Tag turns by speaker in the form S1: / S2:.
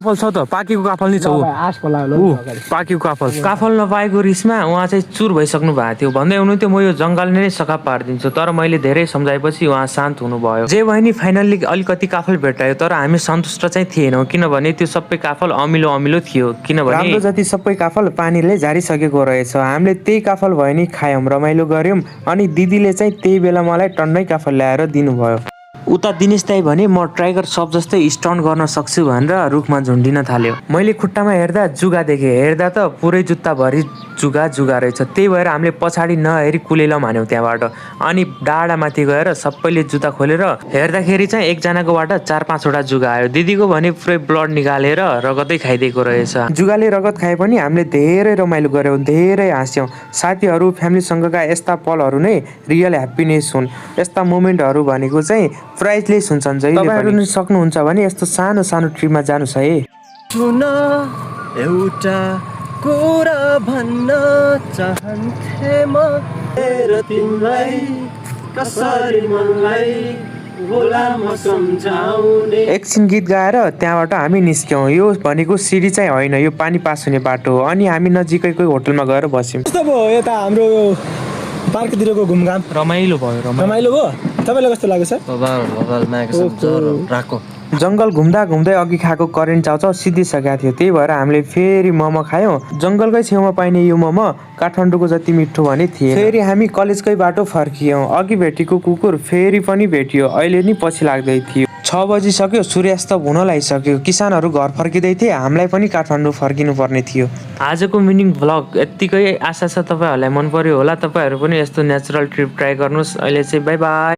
S1: काफल छ त पाकेको काफल नै छ पाकेको काफल नपाएको रिसमा उहाँ चाहिँ चुर भइसक्नु भएको थियो भन्दै हुनुहुन्थ्यो म यो जङ्गल नै सफा पारिदिन्छु तर मैले धेरै सम्झाएपछि उहाँ शान्त हुनुभयो जे भयो नि फाइनल्ली अलिकति काफल भेटायो तर हामी सन्तुष्ट चाहिँ थिएनौँ किनभने त्यो सबै काफल अमिलो अमिलो थियो किनभने राम्रो जति सबै काफल पानीले झारिसकेको रहेछ हामीले त्यही काफल भयो नि खायौँ रमाइलो गऱ्यौँ अनि दिदीले चाहिँ त्यही बेला मलाई टन्नै काफल ल्याएर दिनुभयो उता दिनेश दाइ भने म टाइगर सब जस्तै स्टन्ट गर्न सक्छु भनेर रुखमा झुन्डिन थाल्यो मैले खुट्टामा हेर्दा जुगा देखेँ हेर्दा त पुरै जुत्ताभरि जुगा रहेछ त्यही भएर हामीले पछाडि नहेरी कुलेल हान्यौँ त्यहाँबाट अनि डाँडामाथि गएर सबैले जुत्ता खोलेर हेर्दाखेरि चाहिँ एकजनाकोबाट 4-5वटा जुगा आयो दिदीको भने पुरै ब्लड निकालेर रगतै खाइदिएको रहेछ जुगाले रगत खाए पनि हामीले धेरै रमाइलो गऱ्यौँ धेरै हाँस्यौँ साथीहरू फ्यामिलीसँगका यस्ता पलहरू नै रियल ह्याप्पिनेस हुन् यस्ता मोमेन्टहरू भनेको चाहिँ प्राइजलेस हुन्छन् जहिले पनि सक्नुहुन्छ भने यस्तो सानो सानो ट्रिपमा जानुस् है
S2: सुन एउटा कुरा भन्न चाहन्थे म र तिमीलाई कसरी मनलाई बोलामा सम्झाउने एकछिन गीत गाएर त्यहाँबाट हामी निस्क्यौँ यो भनेको सिडी चाहिँ होइन यो पानी पास हुने बाटो हो अनि हामी नजिकैको होटलमा गएर बस्यौँ
S3: कस्तो भयो यता हाम्रो पार्कतिरको घुमघाम
S1: रमाइलो भयो
S3: रमाइलो भयो तपाईँलाई कस्तो लाग्यो सर
S1: जङ्गल घुम्दा घुम्दै अघि खाएको करेन्ट चाउचाउ सिद्धिसकेको थियो त्यही भएर हामीले फेरि मोमो खायौँ जङ्गलकै छेउमा पाइने यो मोमो काठमाडौँको जति मिठो भने थिए फेरि हामी कलेजकै बाटो फर्कियौँ अघि भेटेको कुकुर फेरि पनि भेटियो अहिले नि पछि लाग्दै थियो 6 बजिसक्यो सूर्यास्त हुन लागिसक्यो किसानहरू घर फर्किँदै थिए हामीलाई पनि काठमाडौँ फर्किनु पर्ने थियो आजको मिनिङ भ्लग यत्तिकै आशा छ तपाईँहरूलाई मन पर्यो होला तपाईँहरू पनि यस्तो नेचुरल ट्रिप ट्राई गर्नुहोस् अहिले चाहिँ बाई बाई